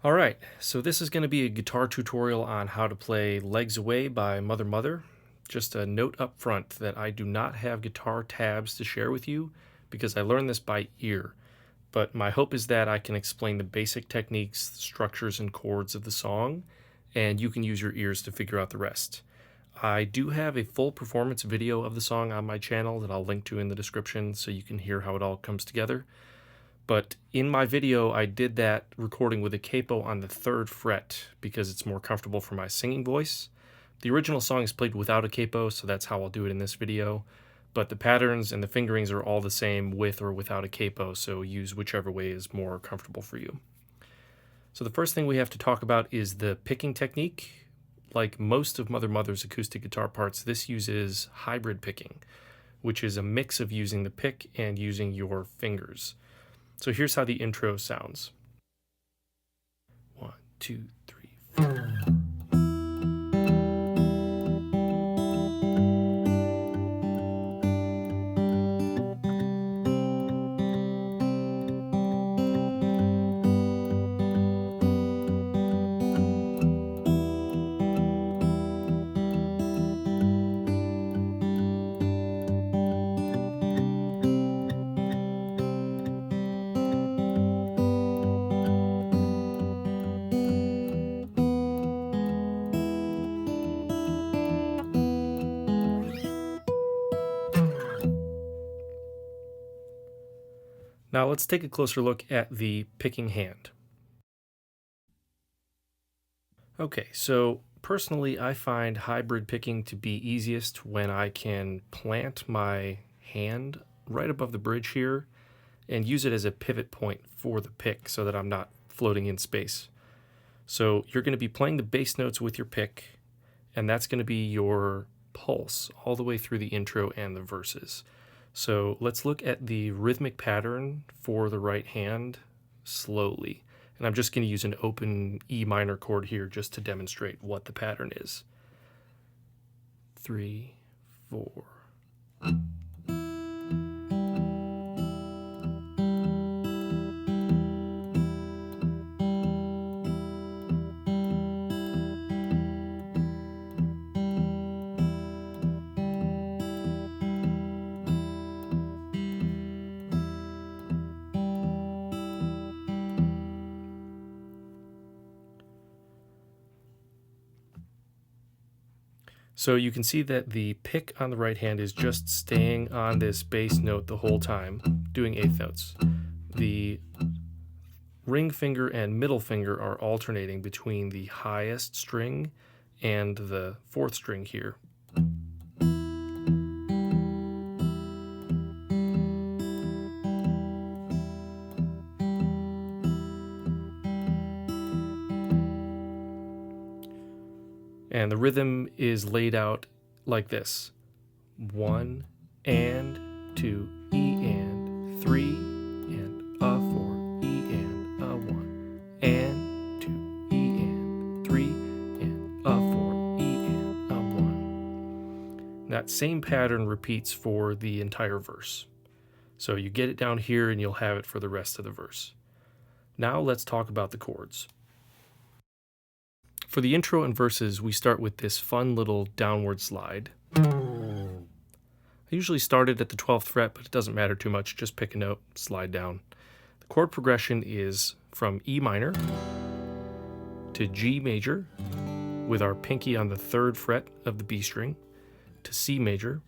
Alright, so this is going to be a guitar tutorial on how to play Legs Away by Mother Mother. Just a note up front that I do not have guitar tabs to share with you because I learned this by ear, but my hope is that I can explain the basic techniques, structures, and chords of the song, and you can use your ears to figure out the rest. I do have a full performance video of the song on my channel that I'll link to in the description so you can hear how it all comes together. But in my video, I did that recording with a capo on the 3rd fret because it's more comfortable for my singing voice. The original song is played without a capo, so that's how I'll do it in this video. But the patterns and the fingerings are all the same with or without a capo, so use whichever way is more comfortable for you. So the first thing we have to talk about is the picking technique. Like most of Mother Mother's acoustic guitar parts, this uses hybrid picking, which is a mix of using the pick and using your fingers. So here's how the intro sounds. 1, 2, 3, 4. Now let's take a closer look at the picking hand. Okay, so personally I find hybrid picking to be easiest when I can plant my hand right above the bridge here and use it as a pivot point for the pick so that I'm not floating in space. So you're going to be playing the bass notes with your pick, and that's going to be your pulse all the way through the intro and the verses. So let's look at the rhythmic pattern for the right hand slowly. And I'm just going to use an open E minor chord here just to demonstrate what the pattern is. 3, 4. So you can see that the pick on the right hand is just staying on this bass note the whole time, doing eighth notes. The ring finger and middle finger are alternating between the highest string and the 4th string here. And the rhythm is laid out like this. 1 and 2, E and 3 and a 4, E and a 1 and 2, E and 3 and a 4, E and a 1. That same pattern repeats for the entire verse. So you get it down here and you'll have it for the rest of the verse. Now let's talk about the chords. For the intro and verses, we start with this fun little downward slide. I usually start it at the 12th fret, but it doesn't matter too much. Just pick a note, slide down. The chord progression is from E minor to G major with our pinky on the 3rd fret of the B string, to C major,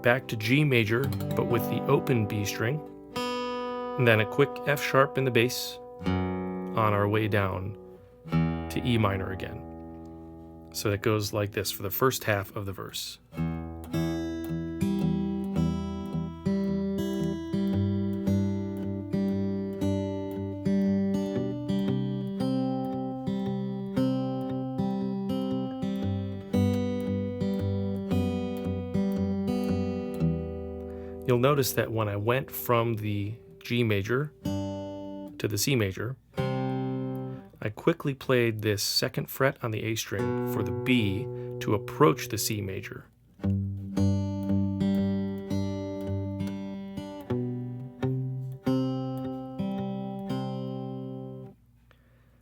back to G major, but with the open B string, and then a quick F sharp in the bass on our way down to E minor again. So that goes like this for the first half of the verse. You'll notice that when I went from the G major to the C major, I quickly played this 2nd fret on the A string for the B to approach the C major.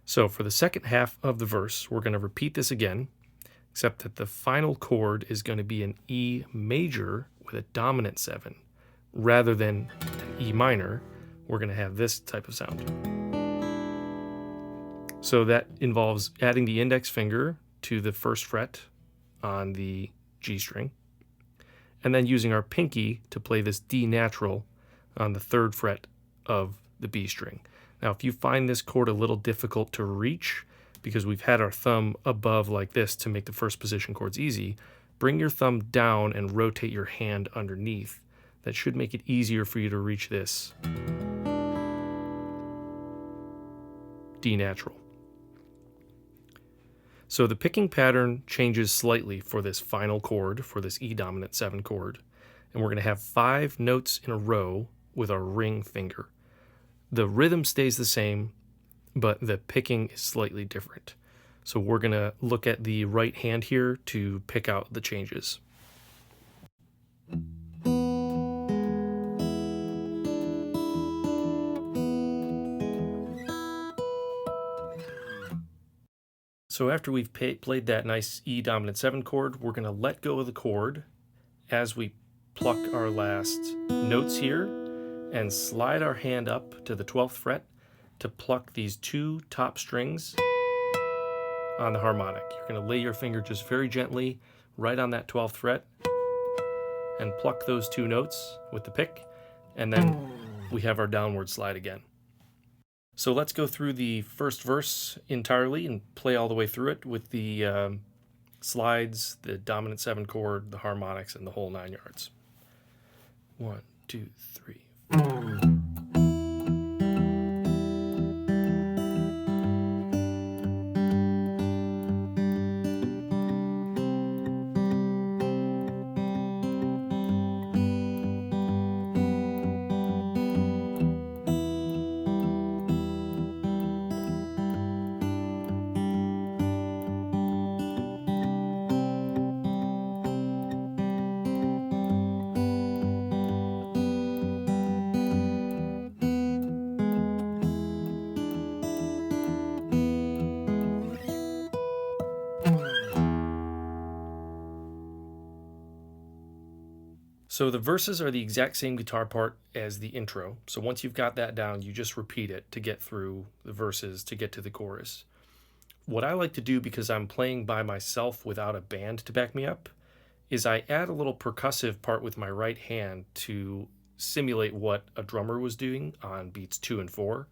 So for the second half of the verse, we're going to repeat this again, except that the final chord is going to be an E major with a dominant 7. Rather than an E minor, we're going to have this type of sound. So that involves adding the index finger to the first fret on the G string, and then using our pinky to play this D natural on the 3rd fret of the B string. Now, if you find this chord a little difficult to reach, because we've had our thumb above like this to make the first position chords easy, bring your thumb down and rotate your hand underneath. That should make it easier for you to reach this D natural. So the picking pattern changes slightly for this final chord, for this E dominant 7 chord, and we're going to have 5 notes in a row with our ring finger. The rhythm stays the same, but the picking is slightly different. So we're going to look at the right hand here to pick out the changes. So after we've played that nice E dominant 7 chord, we're going to let go of the chord as we pluck our last notes here and slide our hand up to the 12th fret to pluck these 2 top strings on the harmonic. You're going to lay your finger just very gently right on that 12th fret and pluck those 2 notes with the pick, and then we have our downward slide again. So let's go through the first verse entirely and play all the way through it with the slides, the dominant 7 chord, the harmonics, and the whole 9 yards. 1, 2, 3. So the verses are the exact same guitar part as the intro. So once you've got that down, you just repeat it to get through the verses to get to the chorus. What I like to do, because I'm playing by myself without a band to back me up, is I add a little percussive part with my right hand to simulate what a drummer was doing on beats 2 and 4.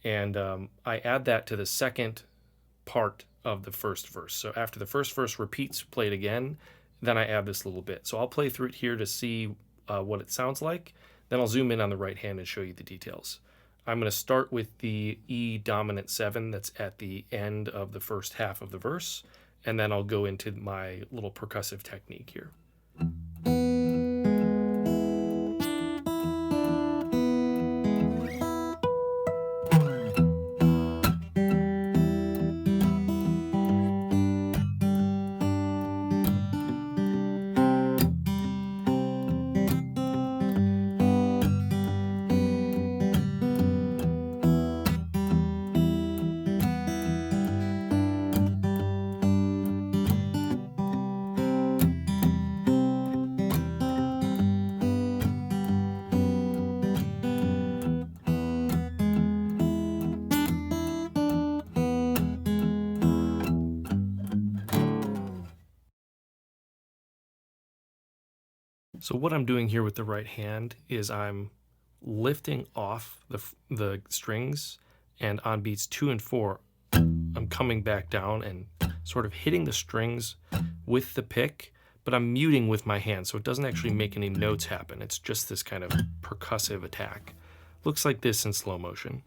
And I add that to the second part of the first verse. So after the first verse repeats, play it again, then I add this little bit. So I'll play through it here to see what it sounds like. Then I'll zoom in on the right hand and show you the details. I'm going to start with the E dominant 7 that's at the end of the first half of the verse, and then I'll go into my little percussive technique here. So what I'm doing here with the right hand is I'm lifting off the strings, and on beats 2 and 4, I'm coming back down and sort of hitting the strings with the pick, but I'm muting with my hand, so it doesn't actually make any notes happen. It's just this kind of percussive attack. Looks like this in slow motion.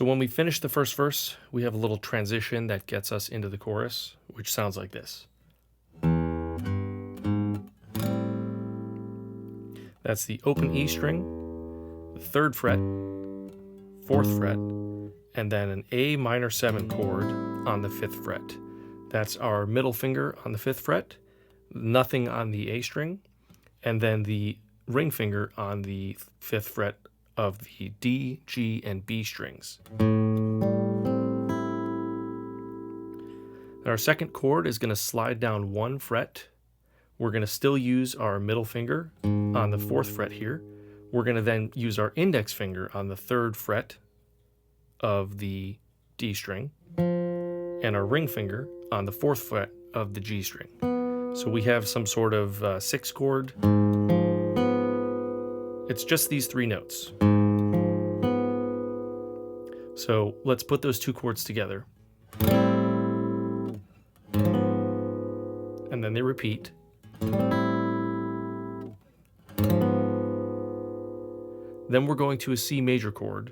So when we finish the first verse, we have a little transition that gets us into the chorus, which sounds like this. That's the open E string, the 3rd fret, 4th fret, and then an A minor 7 chord on the 5th fret. That's our middle finger on the 5th fret, nothing on the A string, and then the ring finger on the 5th fret of the D, G, and B strings. Our second chord is going to slide down 1 fret. We're going to still use our middle finger on the 4th fret here. We're going to then use our index finger on the 3rd fret of the D string and our ring finger on the 4th fret of the G string. So we have some sort of 6th chord. It's just these 3 notes. So let's put those 2 chords together. And then they repeat. Then we're going to a C major chord,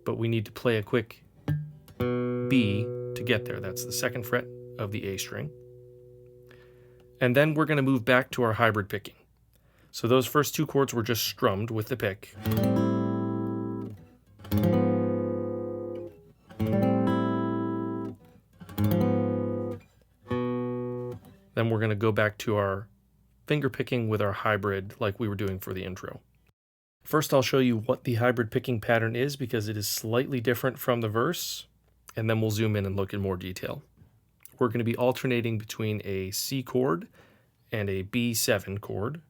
but we need to play a quick B to get there. That's the 2nd fret of the A string. And then we're going to move back to our hybrid picking. So those first 2 chords were just strummed with the pick. Then we're going to go back to our finger picking with our hybrid like we were doing for the intro. First, I'll show you what the hybrid picking pattern is because it is slightly different from the verse, and then we'll zoom in and look in more detail. We're going to be alternating between a C chord and a B7 chord,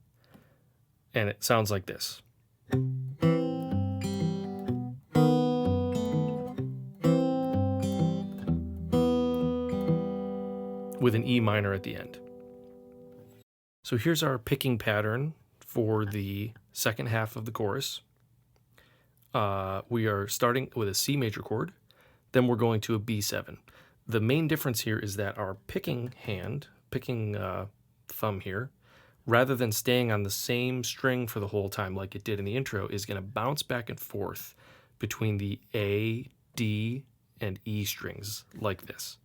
and it sounds like this. With an E minor at the end. So here's our picking pattern for the second half of the chorus. We are starting with a C major chord, then we're going to a B7. The main difference here is that our picking thumb here, rather than staying on the same string for the whole time like it did in the intro, is going to bounce back and forth between the A, D, and E strings like this.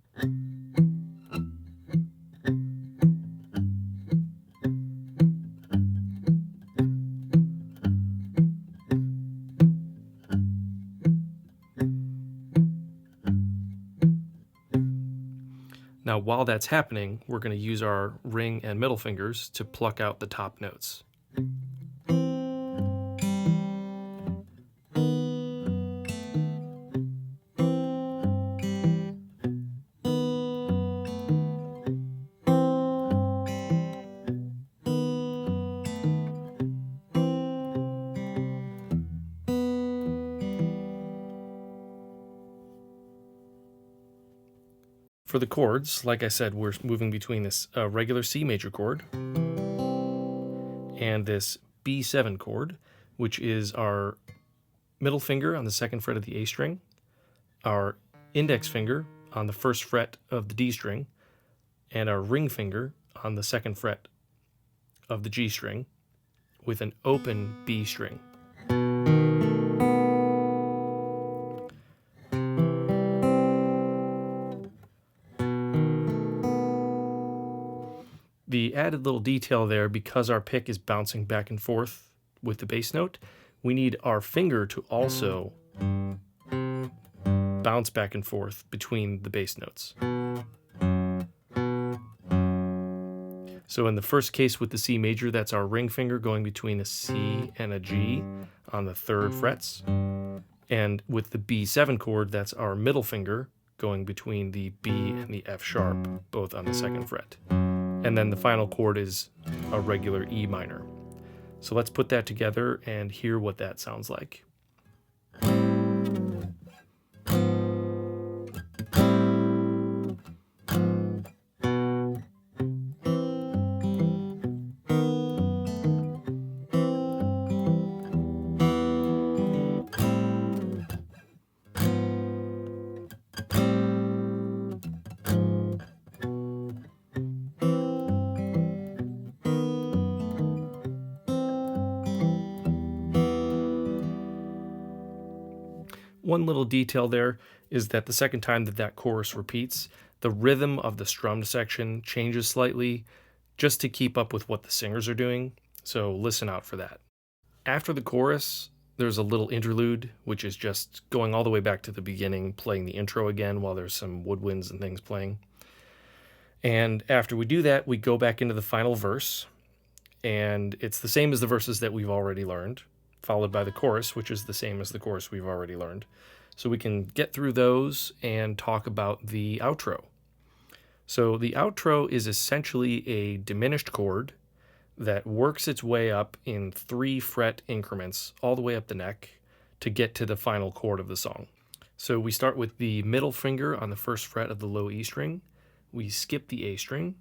Now, while that's happening, we're going to use our ring and middle fingers to pluck out the top notes. For the chords, like I said, we're moving between this regular C major chord and this B7 chord, which is our middle finger on the 2nd fret of the A string, our index finger on the 1st fret of the D string, and our ring finger on the 2nd fret of the G string with an open B string. The added little detail there, because our pick is bouncing back and forth with the bass note, we need our finger to also bounce back and forth between the bass notes. So in the first case with the C major, that's our ring finger going between a C and a G on the 3rd frets. And with the B7 chord, that's our middle finger going between the B and the F sharp, both on the 2nd fret. And then the final chord is a regular E minor. So let's put that together and hear what that sounds like. One little detail there is that the second time that that chorus repeats, the rhythm of the strummed section changes slightly just to keep up with what the singers are doing, so listen out for that. After the chorus, there's a little interlude, which is just going all the way back to the beginning, playing the intro again while there's some woodwinds and things playing. And after we do that, we go back into the final verse, and it's the same as the verses that we've already learned, followed by the chorus, which is the same as the chorus we've already learned. So we can get through those and talk about the outro. So the outro is essentially a diminished chord that works its way up in 3 fret increments all the way up the neck to get to the final chord of the song. So we start with the middle finger on the 1st fret of the low E string. We skip the A string.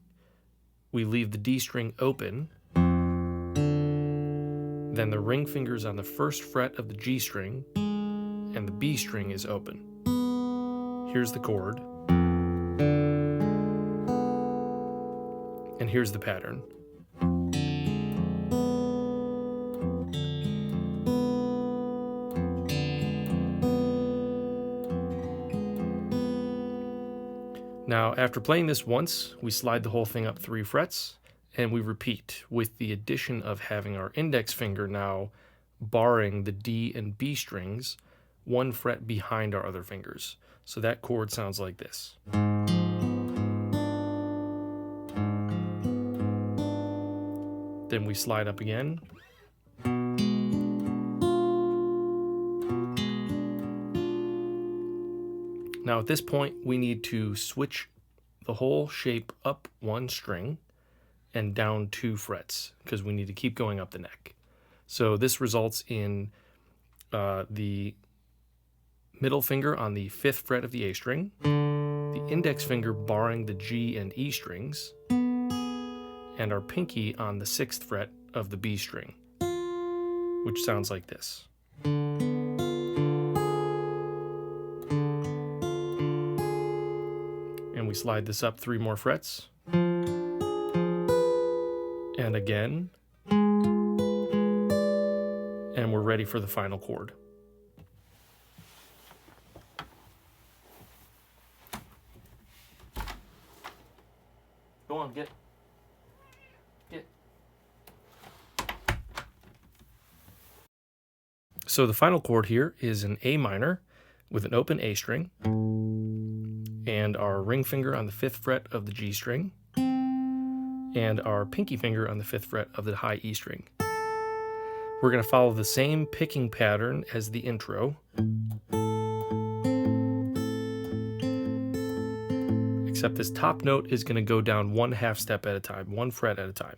We leave the D string open. Then the ring finger's on the 1st fret of the G string, and the B string is open. Here's the chord. And here's the pattern. Now, after playing this once, we slide the whole thing up 3 frets, and we repeat with the addition of having our index finger now barring the D and B strings 1 fret behind our other fingers. So that chord sounds like this. Then we slide up again. Now at this point, we need to switch the whole shape up 1 string and down 2 frets because we need to keep going up the neck. So this results in the middle finger on the 5th fret of the A string, the index finger barring the G and E strings, and our pinky on the 6th fret of the B string, which sounds like this. And we slide this up 3 more frets. And again. And we're ready for the final chord. Go on, get. So the final chord here is an A minor with an open A string and our ring finger on the 5th fret of the G string and our pinky finger on the 5th fret of the high E string. We're going to follow the same picking pattern as the intro, except this top note is going to go down 1/2 step at a time, 1 fret at a time.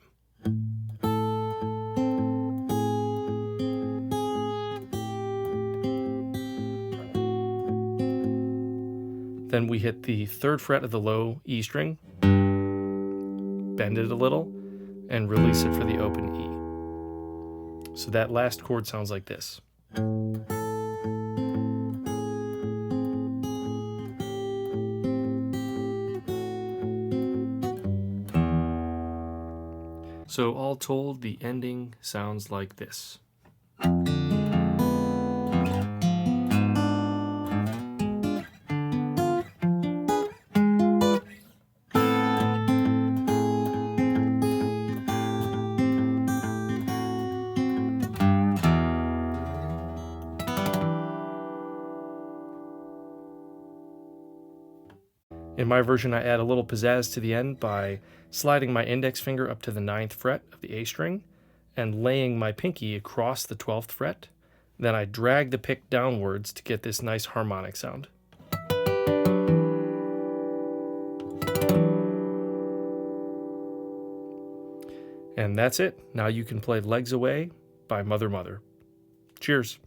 Then we hit the 3rd fret of the low E string, bend it a little, and release it for the open E. So that last chord sounds like this. So all told, the ending sounds like this. In my version, I add a little pizzazz to the end by sliding my index finger up to the 9th fret of the A string and laying my pinky across the 12th fret. Then I drag the pick downwards to get this nice harmonic sound. And that's it. Now you can play Legs Away by Mother Mother. Cheers.